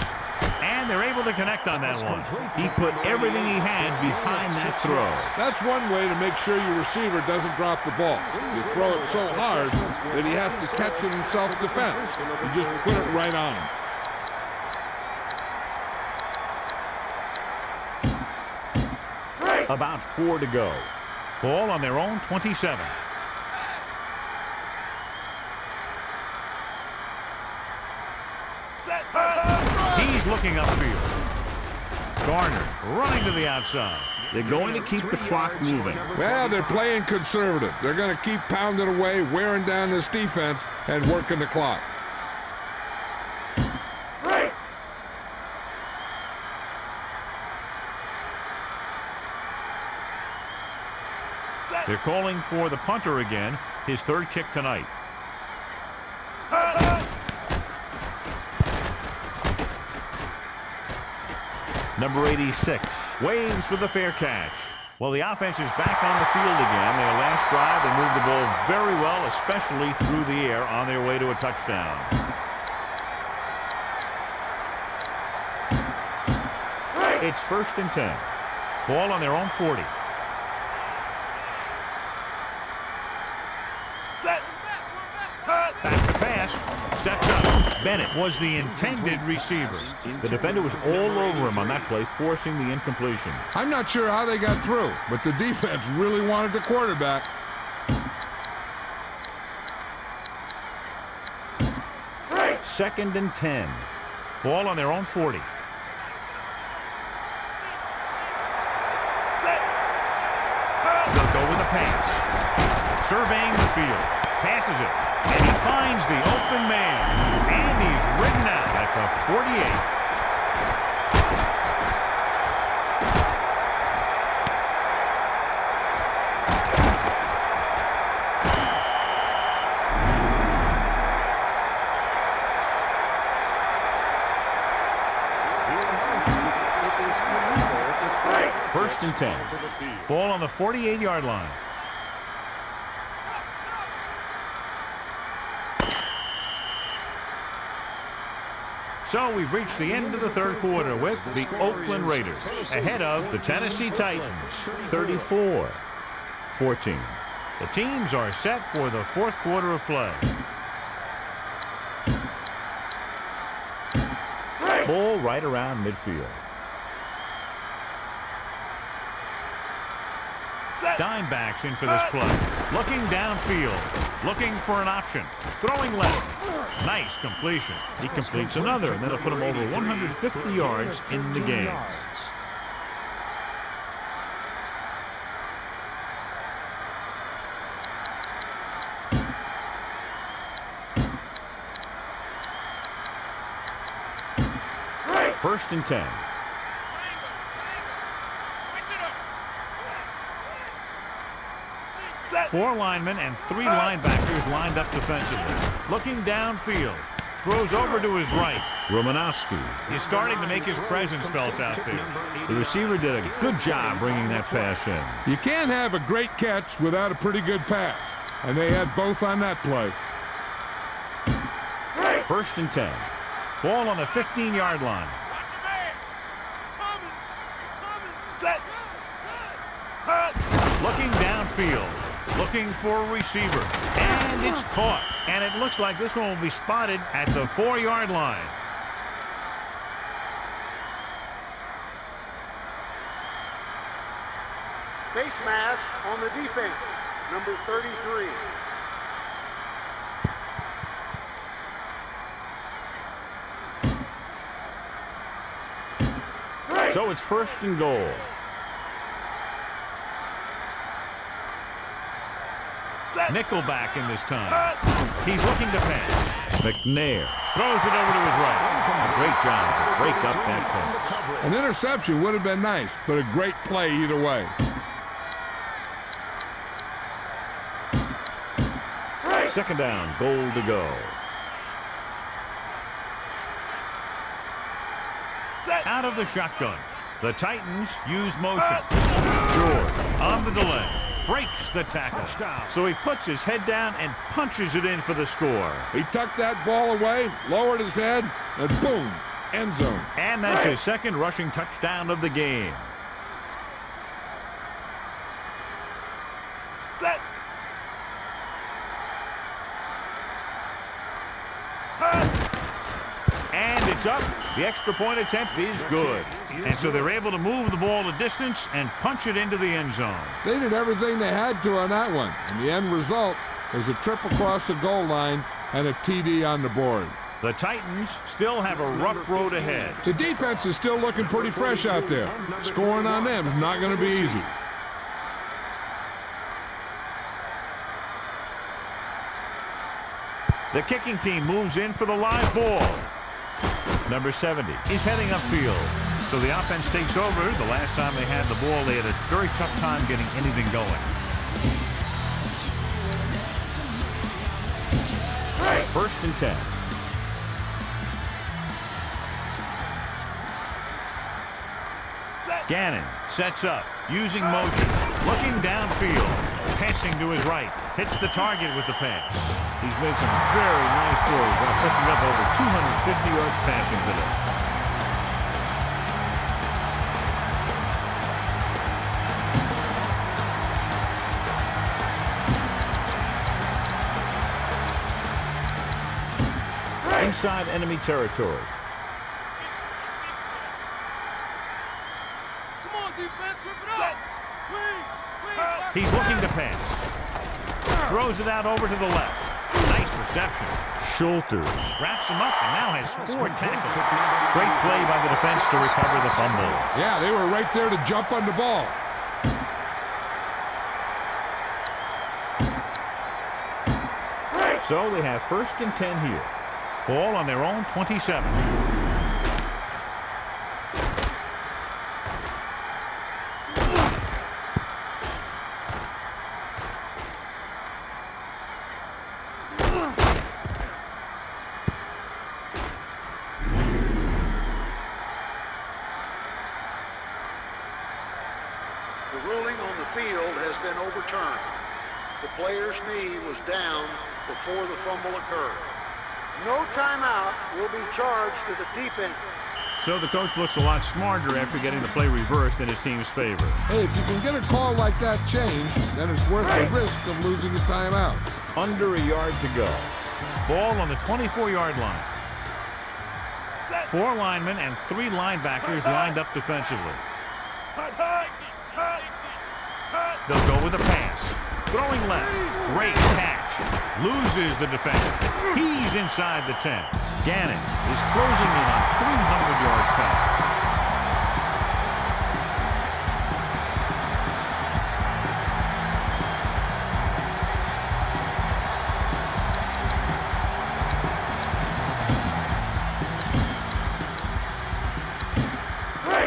Speaker 1: And And they're able to connect on that one. He put everything he had behind that throw.
Speaker 2: That's one way to make sure your receiver doesn't drop the ball. You throw it so hard that he has to catch it in self-defense. You just put it right on him.
Speaker 1: About 4 to go. Ball on their own 27. He's looking upfield. Garner running to the outside. They're going to keep the clock moving.
Speaker 2: Well, they're playing conservative. They're going to keep pounding away, wearing down this defense, and working the clock.
Speaker 1: They're calling for the punter again, his third kick tonight. Number 86 waves for the fair catch. Well, the offense is back on the field again. Their last drive, they moved the ball very well, especially through the air on their way to a touchdown. It's 1st and 10. Ball on their own 40. Back to pass. Steps up. Bennett was the intended receiver. The defender was all over him on that play, forcing the incompletion.
Speaker 2: I'm not sure how they got through, but the defense really wanted the quarterback.
Speaker 1: Second and 10. Ball on their own 40. They'll go with a pass. Surveying the field. Passes it. And he finds the open man. And he's ridden out at the 48. First and 10. Ball on the 48-yard line. So we've reached the end of the third quarter with the Oakland Raiders ahead of the Tennessee Titans, 34-14. The teams are set for the fourth quarter of play. Ball right around midfield. Dimebacks in for this play. Looking downfield. Looking for an option. Throwing left. Nice completion. He completes another, and that'll put him over 150 yards in the game. First and 10. Four linemen and three linebackers lined up defensively. Looking downfield. Throws over to his right. Romanowski is starting to make his presence felt out there. The receiver did a good job bringing that pass in.
Speaker 2: You can't have a great catch without a pretty good pass. And they had both on that play.
Speaker 1: First and 10. Ball on the 15-yard line. Looking downfield. Looking for a receiver. And it's caught. And it looks like this one will be spotted at the 4-yard line.
Speaker 3: Face mask on the defense, number 33.
Speaker 1: So it's first and goal. Nickelback in this time. He's looking to pass. McNair throws it over to his right. A great job to break up that pass.
Speaker 2: An interception would have been nice, but a great play either way.
Speaker 1: Second down, goal to go. Out of the shotgun. The Titans use motion. George on the delay. Breaks the tackle. So he puts his head down and punches it in for the score.
Speaker 2: He tucked that ball away, lowered his head, and boom, end zone.
Speaker 1: And that's his second rushing touchdown of the game.
Speaker 4: Set.
Speaker 1: And it's up. The extra point attempt is good. And so they're able to move the ball a distance and punch it into the end zone.
Speaker 2: They did everything they had to on that one. And the end result was a trip across the goal line and a TD on the board.
Speaker 1: The Titans still have a rough road ahead.
Speaker 2: The defense is still looking pretty fresh out there. Scoring on them is not going to be easy.
Speaker 1: The kicking team moves in for the live ball. Number 70 is heading upfield. So the offense takes over. The last time they had the ball, they had a very tough time getting anything going. First and 10. Gannon sets up, using motion, looking downfield, passing to his right, hits the target with the pass. He's made some very nice throws while picking up over 250 yards passing today. Inside enemy territory.
Speaker 4: Come on, defense, whip it up.
Speaker 1: He's looking to pass. Throws it out over to the left. Nice reception. Schulters wraps him up and now has 4 tackles. Great play by the defense to recover the fumble.
Speaker 2: Yeah, they were right there to jump on the ball.
Speaker 1: So they have first and 10 here. Ball on their own 27.
Speaker 3: The ruling on the field has been overturned. The player's knee was down before the fumble occurred. No timeout will be charged to the defense.
Speaker 1: So the coach looks a lot smarter after getting the play reversed in his team's favor.
Speaker 2: Hey, if you can get a call like that changed, then it's worth the risk of losing a timeout.
Speaker 1: Under a yard to go. Ball on the 24-yard line. 4 linemen and 3 linebackers lined up defensively. They'll go with a pass. Throwing left. Great catch. Loses the defender. He's inside the 10. Gannon is closing in on 300 yards passing.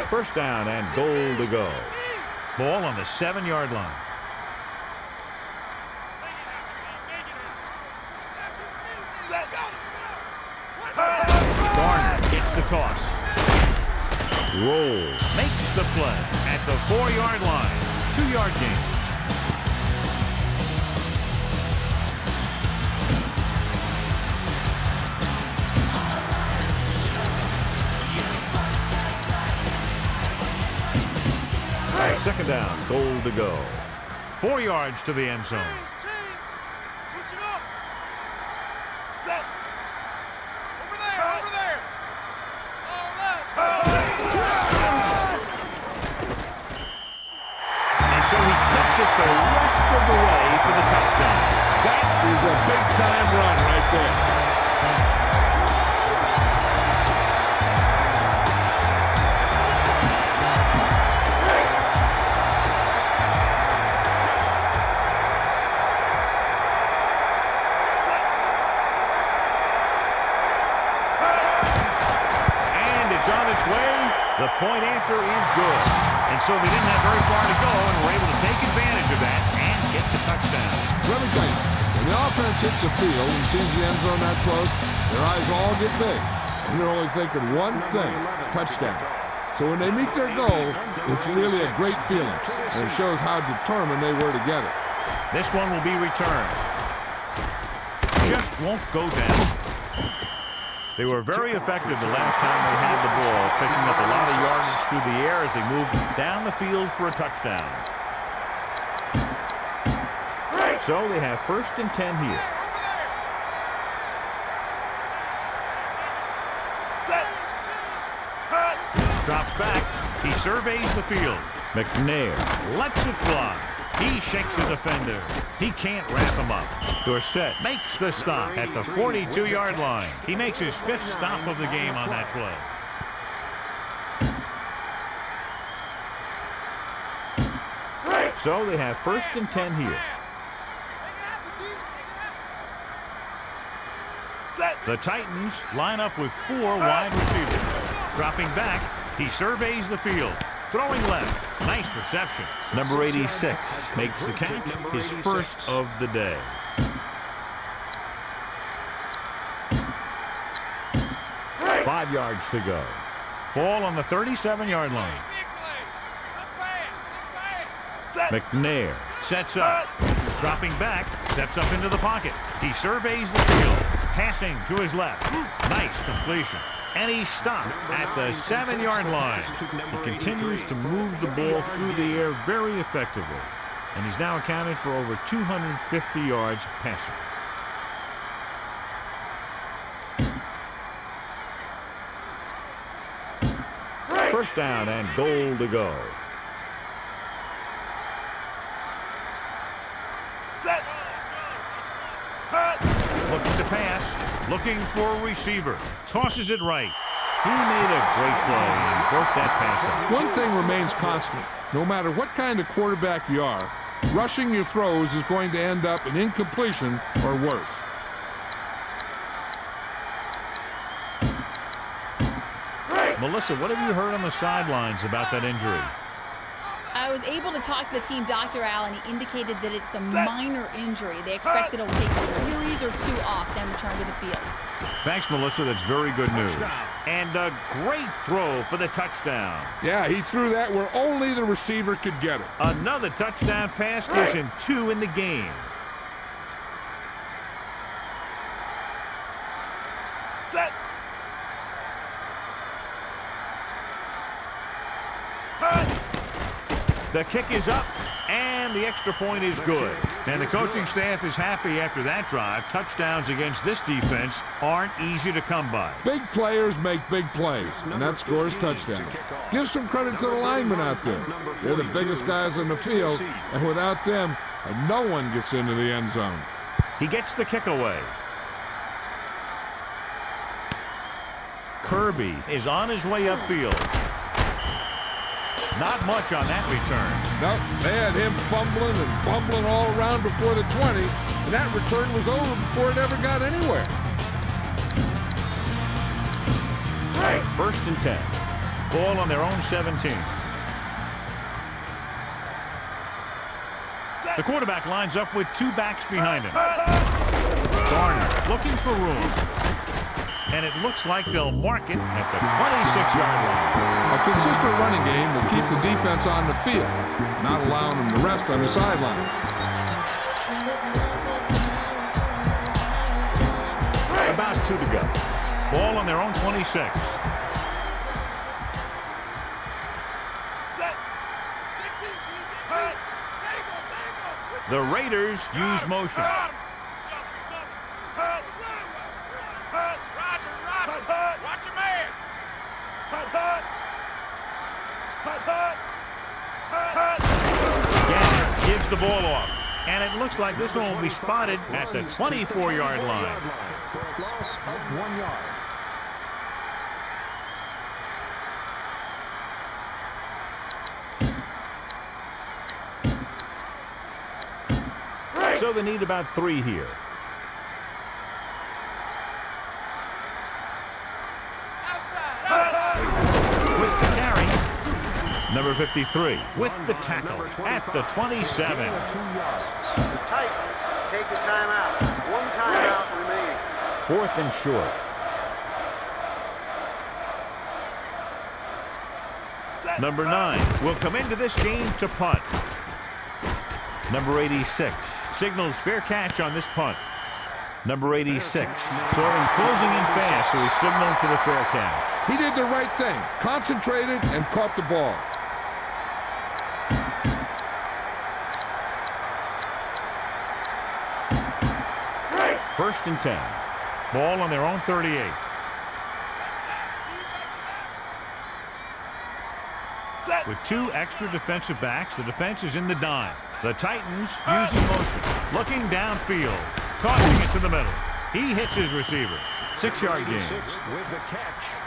Speaker 1: First down and goal to go. Ball on the 7-yard line. Garner gets the toss. Roll. Makes the play at the 4-yard line. 2-yard gain. Second down, goal to go. 4 yards to the end zone.
Speaker 4: Switch it up. Set. Over there. Oh, let's go.
Speaker 1: And so he takes it the rest of the way for the touchdown.
Speaker 2: That is a big-time run right there.
Speaker 1: The point after is good. And so they didn't have very far to go and were able to take advantage of that and get the touchdown.
Speaker 2: Let me tell you, when the offense hits the field and sees the end zone that close, their eyes all get big. And they're only thinking one thing, touchdown. So when they meet their goal, it's really a great feeling. And it shows how determined they were to get it.
Speaker 1: This one will be returned. Just won't go down. They were very effective the last time they had the ball, picking up a lot of yardage through the air as they moved down the field for a touchdown. So they have 1st and 10 here. Drops back. He surveys the field. McNair lets it fly. He shakes the defender. He can't wrap him up. Dorsett makes the stop at the 42-yard line. He makes his 5th stop of the game on that play. So they have 1st and 10 here. The Titans line up with 4 wide receivers. Dropping back, he surveys the field. Throwing left. Nice reception. Number 86 makes the catch, his 1st of the day. Five yards to go. Ball on the 37-yard line. McNair sets up. Dropping back, steps up into the pocket. He surveys the field. Passing to his left. Nice completion. And he stopped at the 7-yard line. He continues to move the ball through the air very effectively. And he's now accounted for over 250 yards passing. First down and goal to go. Looking to pass, looking for a receiver. Tosses it right. He made a great play and broke that pass up.
Speaker 2: One thing remains constant. No matter what kind of quarterback you are, rushing your throws is going to end up an incompletion or worse.
Speaker 1: Melissa, what have you heard on the sidelines about that injury?
Speaker 5: I was able to talk to the team doctor, Al, and he indicated that it's a minor injury. They expect that it'll take a series or 2 off, then return to the field.
Speaker 1: Thanks, Melissa. That's very good news. And a great throw for the touchdown.
Speaker 2: Yeah, he threw that where only the receiver could get it.
Speaker 1: Another touchdown pass gives him 2 in the game. The kick is up, and the extra point is good. And the coaching staff is happy after that drive. Touchdowns against this defense aren't easy to come by.
Speaker 2: Big players make big plays, and that scores touchdowns. Give some credit to the linemen out there. They're the biggest guys on the field, and without them, no one gets into the end zone.
Speaker 1: He gets the kick away. Kirby is on his way upfield. Not much on that return.
Speaker 2: Nope, they had him fumbling and bumbling all around before the 20, and that return was over before it ever got anywhere.
Speaker 1: 1st and 10. Ball on their own 17. The quarterback lines up with 2 backs behind him. Garner looking for room. And it looks like they'll mark it at the 26-yard line.
Speaker 2: A consistent running game will keep the defense on the field, not allowing them to rest on the sideline.
Speaker 1: About 2 to go. Ball on their own 26. The Raiders use motion.
Speaker 4: Watch your man.
Speaker 1: Gannon gives the ball off. And it looks like this one will be spotted at the 24-yard line.
Speaker 6: For a loss of 1 yard.
Speaker 1: So they need about 3 here. Number 53 with the tackle at the 27.
Speaker 3: The Titans take a timeout. 1 timeout remaining.
Speaker 1: 4th and short. Number 9 will come into this game to punt. Number 86 signals fair catch on this punt. Number 86. Saw him closing in fast, so he signaled for the fair catch.
Speaker 2: He did the right thing. Concentrated and caught the ball.
Speaker 1: First and 10. Ball on their own 38. With 2 extra defensive backs, the defense is in the dime. The Titans using motion. Looking downfield. Tossing it to the middle. He hits his receiver. 6-yard gain.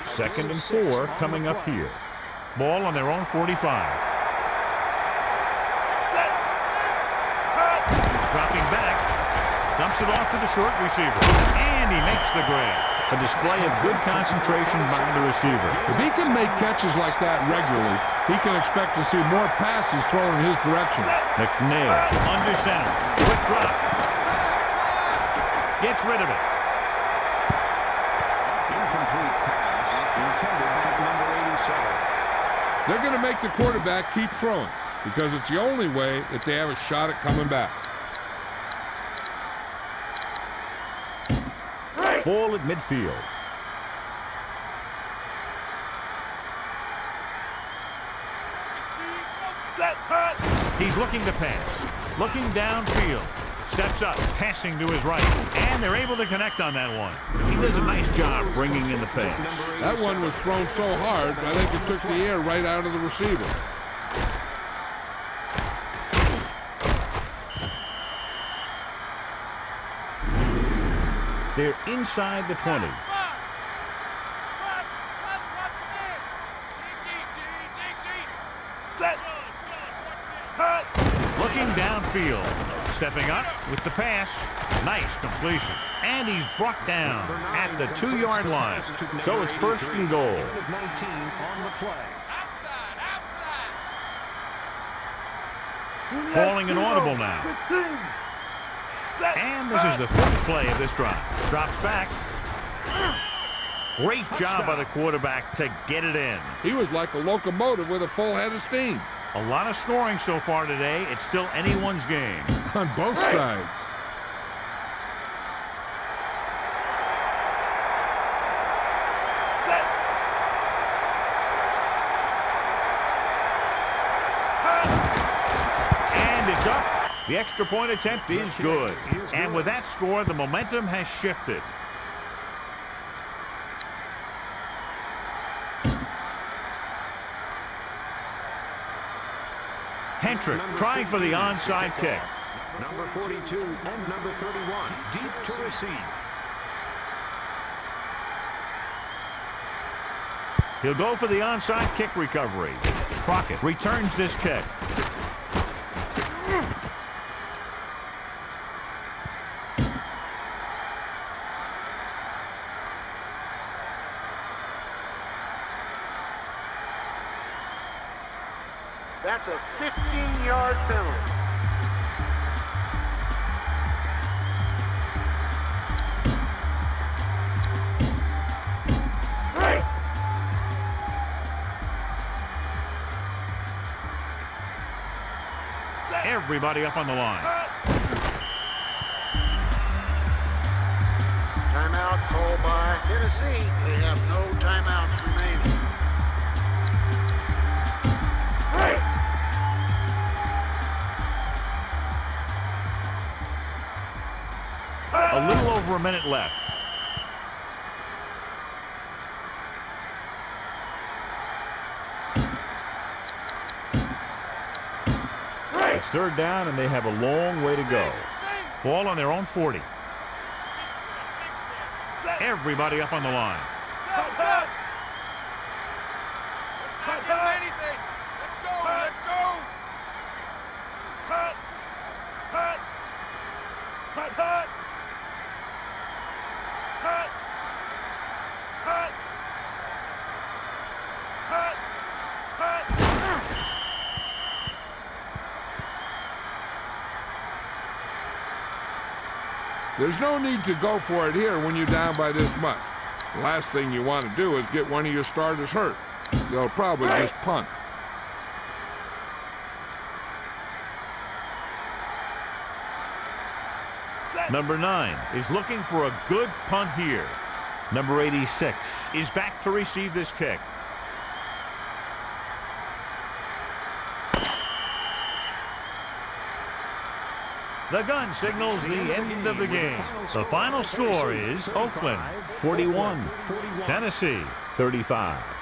Speaker 1: Second and 4 coming up here. Ball on their own 45. Dropping back. Dumps it off to the short receiver. And he makes the grab. A display of good concentration by the receiver.
Speaker 2: If he can make catches like that regularly, he can expect to see more passes thrown in his direction.
Speaker 1: McNair under center. Quick drop. Gets rid of it.
Speaker 6: Incomplete pass intended for number 87.
Speaker 2: They're going to make the quarterback keep throwing because it's the only way that they have a shot at coming back.
Speaker 1: Ball at midfield. He's looking to pass. Looking downfield. Steps up, passing to his right. And they're able to connect on that one. He does a nice job bringing in the pass.
Speaker 2: That one was thrown so hard, I think it took the air right out of the receiver.
Speaker 1: They're inside the 20. Looking downfield. Stepping up with the pass. Nice completion. And he's brought down at the 2-yard line. So it's first and goal. Calling an audible now. And this is the 5th play of this drive. Drops back. Great job by the quarterback to get it in.
Speaker 2: He was like a locomotive with a full head of steam.
Speaker 1: A lot of scoring so far today. It's still anyone's game.
Speaker 2: On both sides. And it's up. The extra point attempt is good. And with that score, the momentum has shifted. Hentrick trying for the onside kick.
Speaker 6: Number 42 and number 31 deep to receive.
Speaker 1: He'll go for the onside kick recovery. Crockett returns this kick.
Speaker 3: That's a 15-yard penalty.
Speaker 1: Everybody up on the line.
Speaker 3: Timeout called by Tennessee. They have no timeouts remaining.
Speaker 1: A little over a minute left. It's third down, and they have a long way to go. Ball on their own 40. Everybody up on the line.
Speaker 4: Let's not give him anything. Let's go. Let's go.
Speaker 2: There's no need to go for it here when you're down by this much. The last thing you want to do is get one of your starters hurt. They'll probably just punt.
Speaker 1: Number 9 is looking for a good punt here. Number 86 is back to receive this kick. The gun signals the end of the game. The final score is Oakland 41, Tennessee 35.